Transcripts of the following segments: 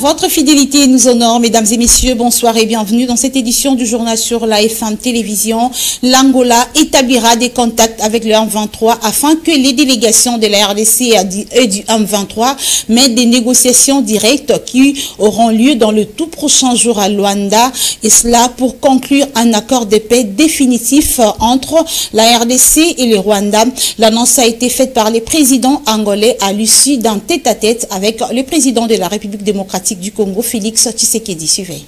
Votre fidélité nous honore, mesdames et messieurs. Bonsoir et bienvenue dans cette édition du journal sur la FM Télévision. L'Angola établira des contacts avec le M23 afin que les délégations de la RDC et du M23 mènent des négociations directes qui auront lieu dans le tout prochain jour à Luanda. Et cela pour conclure un accord de paix définitif entre la RDC et le Rwanda. L'annonce a été faite par les présidents angolais à l'issue d'un tête-à-tête avec le président de la République démocratique du Congo, Félix Tshisekedi. Suivez.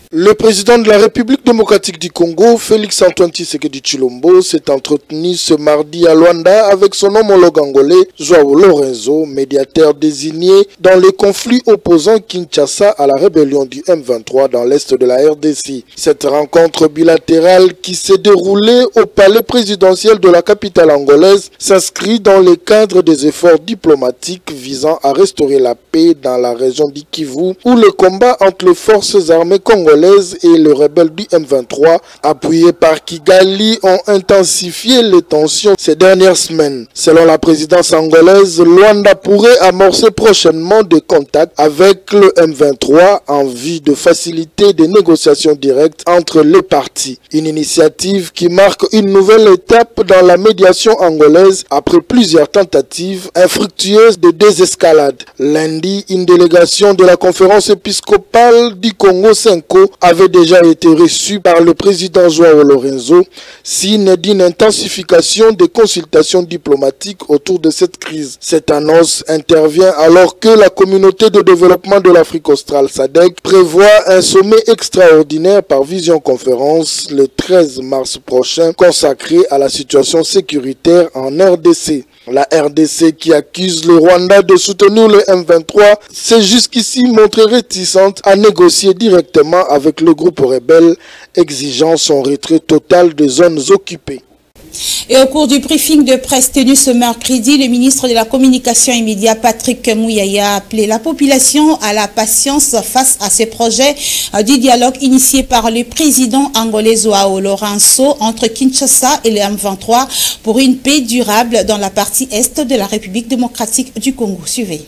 Le président de la République démocratique du Congo, Félix Antoine Tshisekedi Tshilombo, s'est entretenu ce mardi à Luanda avec son homologue angolais, Joao Lorenzo, médiateur désigné dans les conflits opposant Kinshasa à la rébellion du M23 dans l'est de la RDC. Cette rencontre bilatérale qui s'est déroulée au palais présidentiel de la capitale angolaise s'inscrit dans le cadre des efforts diplomatiques visant à restaurer la paix dans la région du Kivu, où le combat entre les forces armées congolaises et les rebelles du M23, appuyés par Kigali, ont intensifié les tensions ces dernières semaines. Selon la présidence angolaise, Luanda pourrait amorcer prochainement des contacts avec le M23 en vue de faciliter des négociations directes entre les parties. Une initiative qui marque une nouvelle étape dans la médiation angolaise après plusieurs tentatives infructueuses de désescalade. Lundi, une délégation de la conférence épiscopale du Congo Senko avait déjà été reçu par le président Joao Lorenzo, signe d'une intensification des consultations diplomatiques autour de cette crise. Cette annonce intervient alors que la communauté de développement de l'Afrique australe SADC prévoit un sommet extraordinaire par visioconférence le 13 mars prochain consacré à la situation sécuritaire en RDC. La RDC qui accuse le Rwanda de soutenir le M23 s'est jusqu'ici montrée réticente à négocier directement avec le groupe rebelle, exigeant son retrait total des zones occupées. Et au cours du briefing de presse tenu ce mercredi, le ministre de la Communication et Médias, Patrick Muyaya, a appelé la population à la patience face à ce projet du dialogue initié par le président angolais Joao Lorenzo entre Kinshasa et le M23 pour une paix durable dans la partie est de la République démocratique du Congo. Suivez.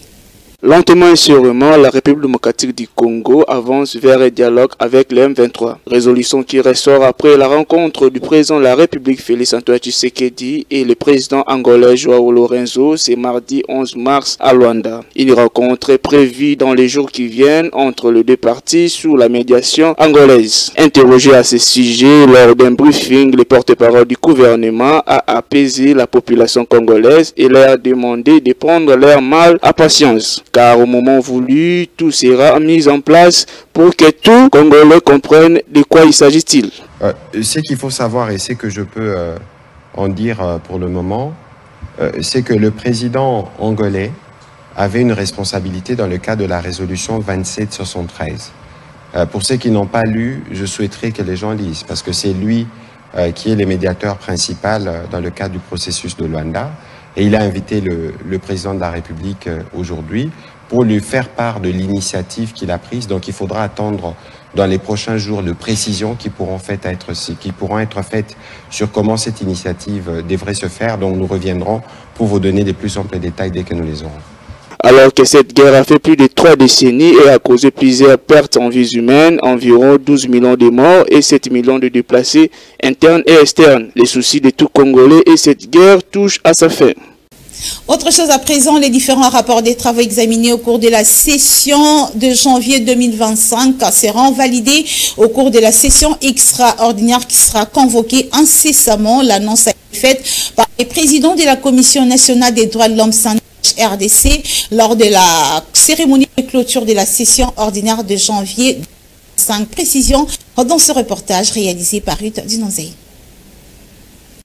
Lentement et sûrement, la République démocratique du Congo avance vers un dialogue avec le M23. Résolution qui ressort après la rencontre du président de la République Félix Antoine Tshisekedi et le président angolais Joao Lorenzo ce mardi 11 mars à Luanda. Une rencontre est prévue dans les jours qui viennent entre les deux parties sous la médiation angolaise. Interrogé à ce sujet lors d'un briefing, le porte-parole du gouvernement a apaisé la population congolaise et leur a demandé de prendre leur mal à patience. Car au moment voulu, tout sera mis en place pour que tout Congolais comprenne de quoi il s'agit-il. Ce qu'il faut savoir et ce que je peux en dire pour le moment, c'est que le président angolais avait une responsabilité dans le cadre de la résolution 2773. Pour ceux qui n'ont pas lu, je souhaiterais que les gens lisent, parce que c'est lui qui est le médiateur principal dans le cadre du processus de Luanda. Et il a invité le président de la République aujourd'hui pour lui faire part de l'initiative qu'il a prise. Donc il faudra attendre dans les prochains jours de précisions qui pourront être faites sur comment cette initiative devrait se faire. Donc nous reviendrons pour vous donner des plus amples détails dès que nous les aurons. Alors que cette guerre a fait plus de 3 décennies et a causé plusieurs pertes en vies humaines, environ 12 millions de morts et 7 millions de déplacés internes et externes. Les soucis de tout Congolais et cette guerre touchent à sa fin. Autre chose à présent, les différents rapports des travaux examinés au cours de la session de janvier 2025 seront validés au cours de la session extraordinaire qui sera convoquée incessamment. L'annonce a été faite par le président de la Commission nationale des droits de l'homme RDC lors de la cérémonie de clôture de la session ordinaire de janvier 2025. Précision dans ce reportage réalisé par Ruth Dinonzei.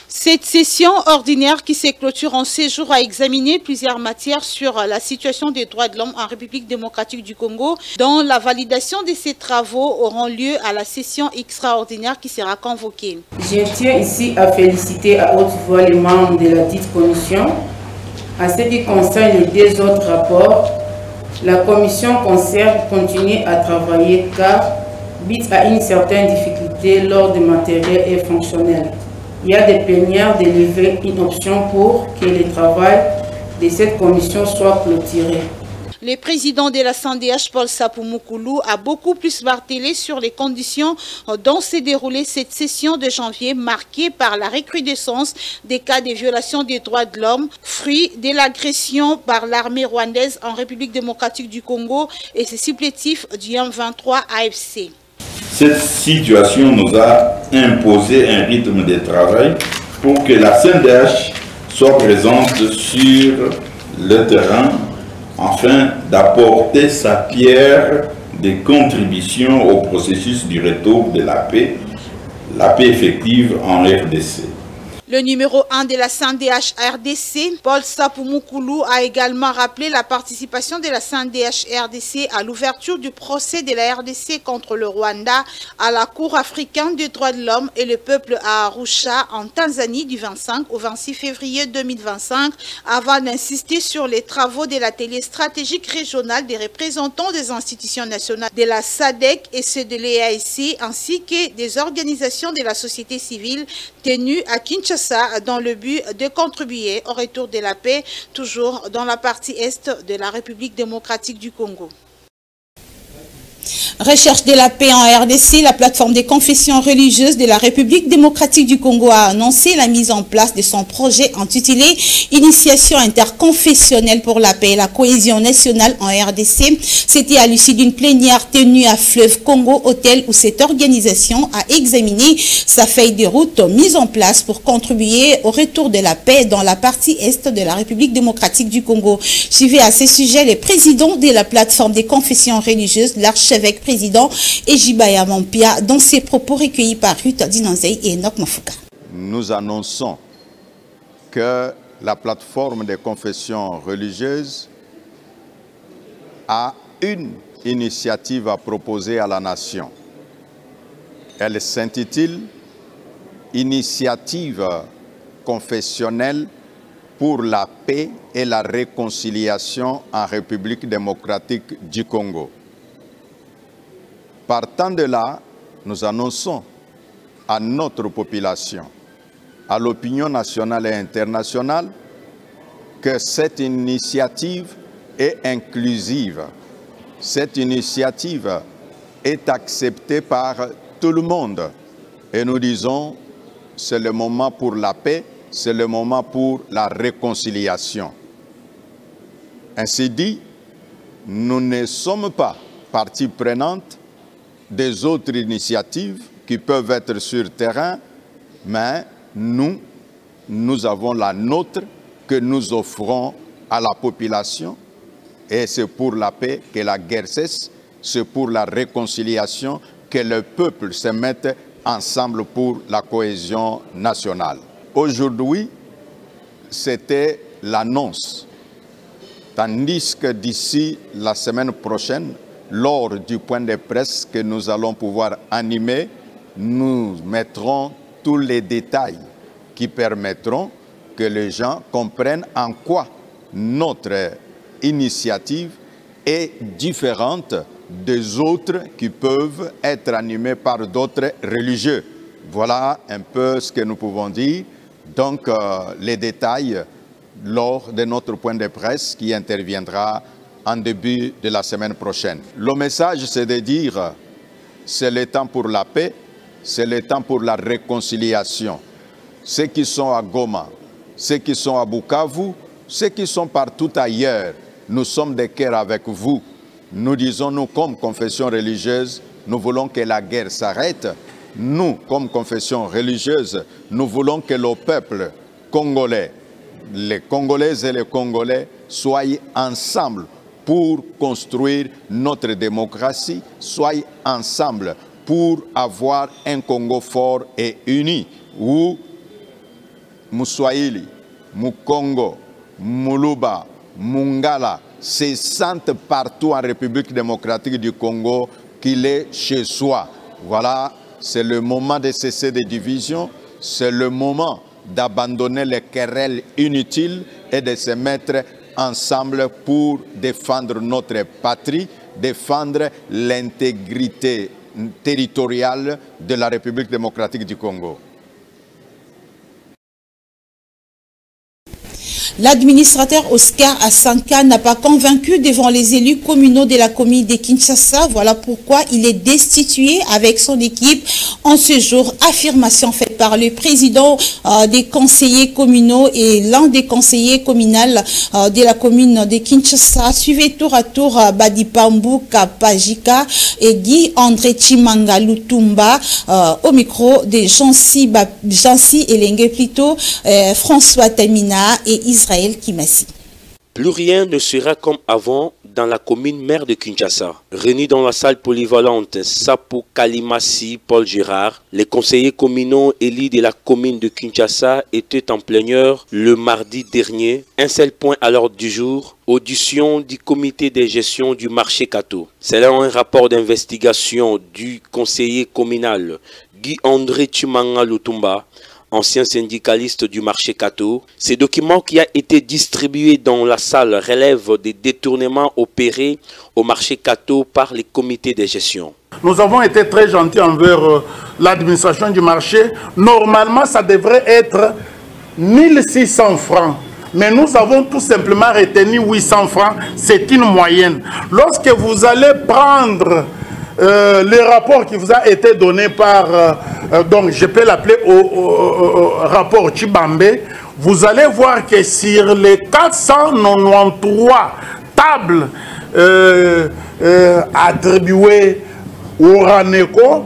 Cette session ordinaire qui se clôture en séjour a examiné plusieurs matières sur la situation des droits de l'homme en République démocratique du Congo, dont la validation de ces travaux auront lieu à la session extraordinaire qui sera convoquée. Je tiens ici à féliciter à haute voix les membres de la dite commission. En ce qui concerne les 2 autres rapports, la commission conserve continue à travailler car, vite à une certaine difficulté l'ordre matériel et fonctionnel. Il y a des plénières de lever une option pour que le travail de cette commission soit clôturé. Le président de la CNDH, Paul Sapou Moukoulou, a beaucoup plus martelé sur les conditions dont s'est déroulée cette session de janvier marquée par la recrudescence des cas de violation des droits de l'homme, fruit de l'agression par l'armée rwandaise en République démocratique du Congo et ses supplétifs du M23 AFC. Cette situation nous a imposé un rythme de travail pour que la CNDH soit présente sur le terrain afin d'apporter sa pierre de contribution au processus du retour de la paix effective en RDC. Le numéro 1 de la CNDH RDC, Paul Sapou Moukoulou, a également rappelé la participation de la CNDH RDC à l'ouverture du procès de la RDC contre le Rwanda à la Cour africaine des droits de l'homme et le peuple à Arusha en Tanzanie du 25 au 26 février 2025 avant d'insister sur les travaux de l'atelier stratégique régional des représentants des institutions nationales de la SADC et ceux de l'EAC ainsi que des organisations de la société civile tenues à Kinshasa dans le but de contribuer au retour de la paix, toujours dans la partie est de la République démocratique du Congo. Recherche de la paix en RDC, la plateforme des confessions religieuses de la République démocratique du Congo a annoncé la mise en place de son projet intitulé Initiation interconfessionnelle pour la paix et la cohésion nationale en RDC. C'était à l'issue d'une plénière tenue à Fleuve Congo, hôtel où cette organisation a examiné sa feuille de route mise en place pour contribuer au retour de la paix dans la partie est de la République démocratique du Congo. Suivez à ce sujet le président de la plateforme des confessions religieuses, l'archevêque président Ejibaya Mampia, dans ses propos recueillis par Ruth Dinanzei et Enoch Mafouka. Nous annonçons que la plateforme des confessions religieuses a une initiative à proposer à la nation. Elle s'intitule Initiative confessionnelle pour la paix et la réconciliation en République démocratique du Congo. Partant de là, nous annonçons à notre population, à l'opinion nationale et internationale, que cette initiative est inclusive. Cette initiative est acceptée par tout le monde. Et nous disons, c'est le moment pour la paix, c'est le moment pour la réconciliation. Ainsi dit, nous ne sommes pas partie prenante des autres initiatives qui peuvent être sur terrain, mais nous avons la nôtre que nous offrons à la population et c'est pour la paix que la guerre cesse, c'est pour la réconciliation que le peuple se mette ensemble pour la cohésion nationale. Aujourd'hui, c'était l'annonce, tandis que d'ici la semaine prochaine, lors du point de presse que nous allons pouvoir animer, nous mettrons tous les détails qui permettront que les gens comprennent en quoi notre initiative est différente des autres qui peuvent être animés par d'autres religieux. Voilà un peu ce que nous pouvons dire. Donc, les détails lors de notre point de presse qui interviendra en début de la semaine prochaine. Le message, c'est de dire, c'est le temps pour la paix, c'est le temps pour la réconciliation. Ceux qui sont à Goma, ceux qui sont à Bukavu, ceux qui sont partout ailleurs, nous sommes de cœur avec vous. Nous disons, nous, comme confession religieuse, nous voulons que la guerre s'arrête. Nous, comme confession religieuse, nous voulons que le peuple congolais, les Congolaises et les Congolais, soient ensemble pour construire notre démocratie, soient ensemble pour avoir un Congo fort et uni, où Mouswahili, Mukongo, Muluba, Mungala se sentent partout en République démocratique du Congo qu'il est chez soi. Voilà, c'est le moment de cesser des divisions, c'est le moment d'abandonner les querelles inutiles et de se mettre ensemble pour défendre notre patrie, défendre l'intégrité territoriale de la République démocratique du Congo. L'administrateur Oscar Asanka n'a pas convaincu devant les élus communaux de la commune de Kinshasa. Voilà pourquoi il est destitué avec son équipe en ce jour. Affirmation faite par le président des conseillers communaux et l'un des conseillers communaux de la commune de Kinshasa. Suivez tour à tour Badipambu Kapajika et Guy André Chimanga Lutumba au micro de Jansi Elengue plutôt, François Tamina et Israël Kimasi. Plus rien ne sera comme avant dans la commune mère de Kinshasa. Réunis dans la salle polyvalente Sapo Kalimasi Paul Gérard, les conseillers communaux élus de la commune de Kinshasa étaient en plénière le mardi dernier. Un seul point à l'ordre du jour, audition du comité de gestion du marché Kato. Selon un rapport d'investigation du conseiller communal Guy André Chimanga Lutumba, ancien syndicaliste du marché Kato. Ce document qui a été distribué dans la salle relève des détournements opérés au marché Kato par les comités de gestion. Nous avons été très gentils envers l'administration du marché. Normalement, ça devrait être 1600 francs. Mais nous avons tout simplement retenu 800 francs. C'est une moyenne. Lorsque vous allez prendre le rapport qui vous a été donné par, donc je peux l'appeler au rapport Chibambe, vous allez voir que sur les 493 tables attribuées au RANECO,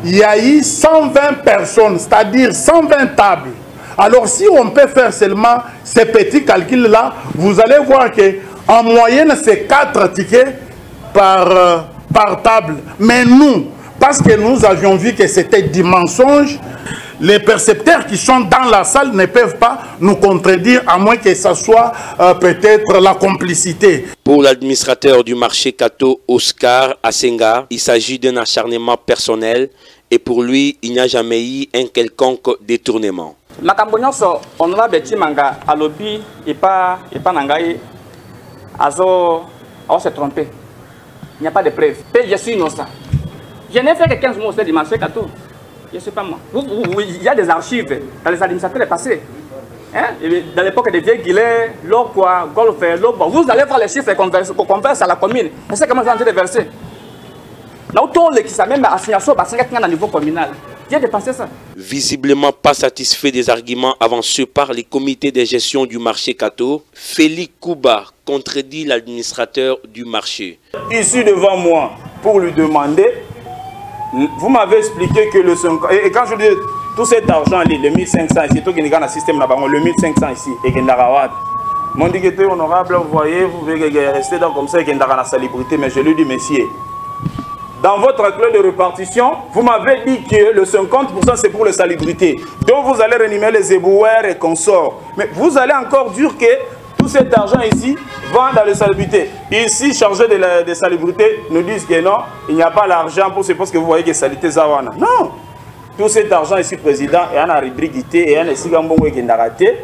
il y a eu 120 personnes, c'est-à-dire 120 tables. Alors si on peut faire seulement ces petits calculs-là, vous allez voir qu'en moyenne, c'est 4 tickets par table. Mais nous, parce que nous avions vu que c'était du mensonge, les percepteurs qui sont dans la salle ne peuvent pas nous contredire, à moins que ce soit peut-être la complicité. Pour l'administrateur du marché Kato, Oscar Asenga, il s'agit d'un acharnement personnel et pour lui, il n'y a jamais eu un quelconque détournement. Honorable Chimanga alobi et pas nangai azo se tromper. Il n'y a pas de preuves. Je suis innocent. Je n'ai fait que 15 mots du marché Kato. Je ne sais pas moi. Il y a des archives dans les administrateurs passés. Hein? Dans l'époque des vieux Guillet, Lokwa, Golf, Lobo. Vous allez voir les chiffres qu'on converse à la commune. Et c'est comment vous allez verser. Niveau communal. J'ai dépensé ça. Visiblement pas satisfait des arguments avancés par les comités de gestion du marché Kato, Félix Kouba contredit l'administrateur du marché. Ici devant moi, pour lui demander, vous m'avez expliqué que le 5... Et quand je dis tout cet argent, le 1500 ici, tout qui est dans le système, le 1500 ici, et qui est dans mon directeur honorable, vous voyez, vous pouvez rester dans comme ça, et qui est dans la salubrité, mais je lui dis, messieurs, dans votre clé de répartition, vous m'avez dit que le 50% c'est pour la salubrité. Donc vous allez rémunérer les éboueurs et consorts. Mais vous allez encore dire que tout cet argent ici va dans la salubrité. Ici, chargé de salubrité, nous disent que non, il n'y a pas l'argent pour ce parce que vous voyez que salité Zawana. Non! Tout cet argent ici, président, et un rubricité et un Sigambongo qui n'a raté.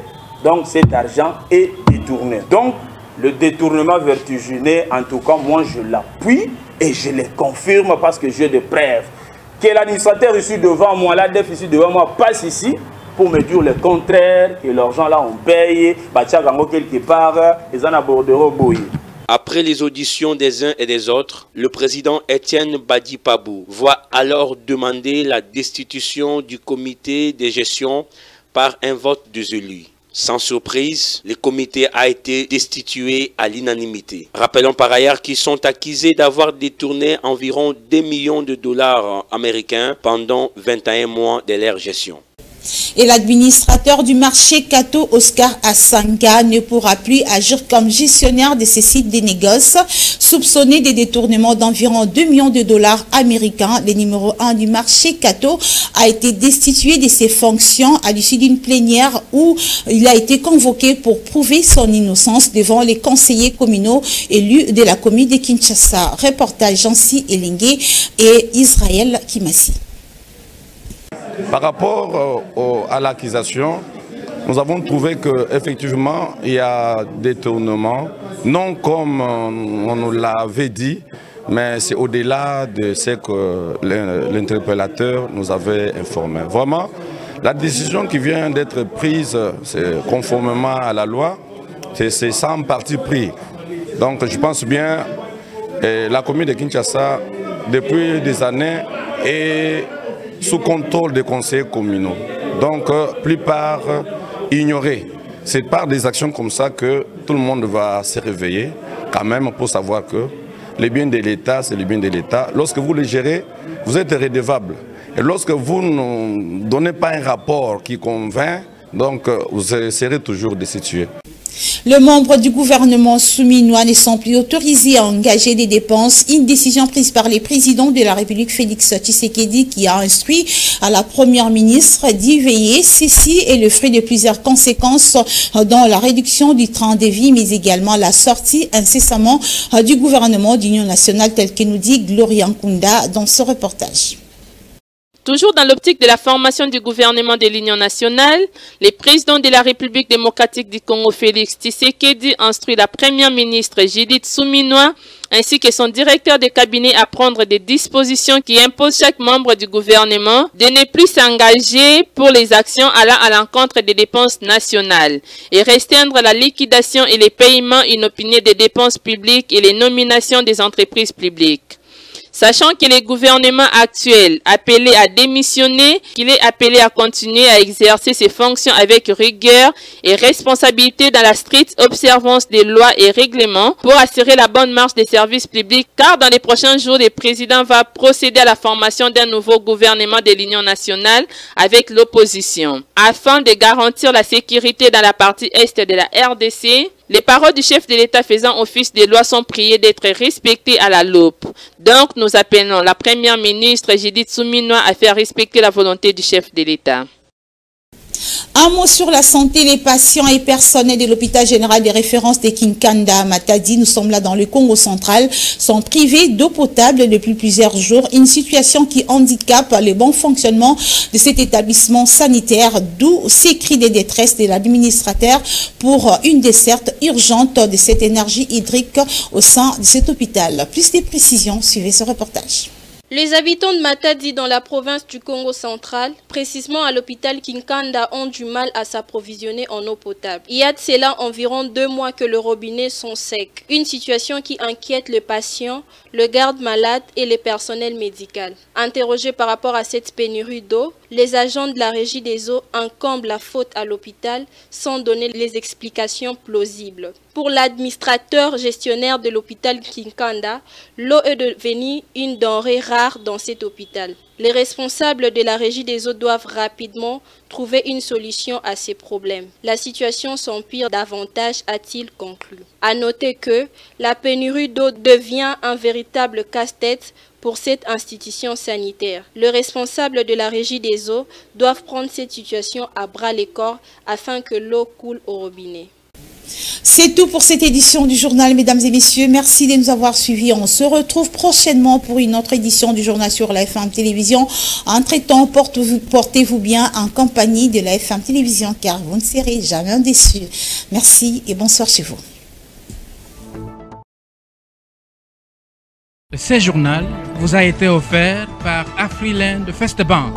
Donc cet argent est détourné. Donc le détournement vertigineux, en tout cas, moi je l'appuie. Et je les confirme parce que j'ai des preuves. Que l'administrateur ici devant moi, la def ici devant moi, passe ici pour me dire le contraire, que l'argent là on paye, quelque part, ils en aborderont bouillir. Après les auditions des uns et des autres, le président Étienne Badipabou va alors demander la destitution du comité de gestion par un vote des élus. Sans surprise, le comité a été destitué à l'unanimité. Rappelons par ailleurs qu'ils sont accusés d'avoir détourné environ 2 millions de dollars américains pendant 21 mois de leur gestion. Et l'administrateur du marché Kato, Oscar Asanka, ne pourra plus agir comme gestionnaire de ces sites de négoce, soupçonné des détournements d'environ 2 millions de dollars américains. Le numéro 1 du marché Kato a été destitué de ses fonctions à l'issue d'une plénière où il a été convoqué pour prouver son innocence devant les conseillers communaux élus de la commune de Kinshasa. Reportage Jansi Elengue et Israël Kimasi. Par rapport à l'accusation, nous avons trouvé qu'effectivement, il y a détournement, non comme on nous l'avait dit, mais c'est au-delà de ce que l'interpellateur nous avait informé. Vraiment, La décision qui vient d'être prise conformément à la loi, c'est sans parti pris. Donc je pense bien la commune de Kinshasa, depuis des années, est sous contrôle des conseillers communaux. Donc plupart ignorés. C'est par des actions comme ça que tout le monde va se réveiller quand même pour savoir que les biens de l'État, c'est les biens de l'État. Lorsque vous les gérez, vous êtes redevable. Et lorsque vous ne donnez pas un rapport qui convainc, donc vous serez toujours destitué. Les membres du gouvernement souminois ne sont plus autorisés à engager des dépenses. Une décision prise par le président de la République, Félix Tshisekedi, qui a instruit à la première ministre d'y veiller. Ceci est le fruit de plusieurs conséquences dans la réduction du train de vie, mais également la sortie incessamment du gouvernement d'union nationale, tel que nous dit Gloria Nkunda dans ce reportage. Toujours dans l'optique de la formation du gouvernement de l'Union nationale, le président de la République démocratique du Congo, Félix Tshisekedi, instruit la première ministre Judith Suminwa ainsi que son directeur de cabinet à prendre des dispositions qui imposent chaque membre du gouvernement de ne plus s'engager pour les actions allant à l'encontre des dépenses nationales et restreindre la liquidation et les paiements inopinés des dépenses publiques et les nominations des entreprises publiques. Sachant que le gouvernement actuel appelé à démissionner, qu'il est appelé à continuer à exercer ses fonctions avec rigueur et responsabilité dans la stricte observance des lois et règlements pour assurer la bonne marche des services publics, car dans les prochains jours, le président va procéder à la formation d'un nouveau gouvernement de l'Union nationale avec l'opposition. Afin de garantir la sécurité dans la partie est de la RDC, les paroles du chef de l'État faisant office de loi sont priées d'être respectées à la loupe. Donc, nous appelons la première ministre Judith Suminwa à faire respecter la volonté du chef de l'État. Un mot sur la santé. Les patients et personnels de l'hôpital général de référence de Kinkanda à Matadi, nous sommes là dans le Congo central, sont privés d'eau potable depuis plusieurs jours. Une situation qui handicape le bon fonctionnement de cet établissement sanitaire, d'où ces cris de détresse de l'administrateur pour une desserte urgente de cette énergie hydrique au sein de cet hôpital. Plus de précisions, suivez ce reportage. Les habitants de Matadi dans la province du Congo central, précisément à l'hôpital Kinkanda, ont du mal à s'approvisionner en eau potable. Il y a de cela environ 2 mois que le robinet sont secs. Une situation qui inquiète le patient, le garde-malade et les personnels médicaux. Interrogés par rapport à cette pénurie d'eau, les agents de la régie des eaux incombent la faute à l'hôpital sans donner les explications plausibles. Pour l'administrateur gestionnaire de l'hôpital Kinkanda, l'eau est devenue une denrée rare dans cet hôpital. Les responsables de la régie des eaux doivent rapidement trouver une solution à ces problèmes. La situation s'empire davantage, a-t-il conclu. À noter que la pénurie d'eau devient un véritable casse-tête pour cette institution sanitaire. Les responsables de la régie des eaux doivent prendre cette situation à bras-le-corps afin que l'eau coule au robinet. C'est tout pour cette édition du journal, mesdames et messieurs. Merci de nous avoir suivis. On se retrouve prochainement pour une autre édition du journal sur la FM Télévision. Entre-temps, portez-vous bien en compagnie de la FM Télévision, car vous ne serez jamais déçus. Merci et bonsoir chez vous. Ce journal vous a été offert par Afriland First Bank.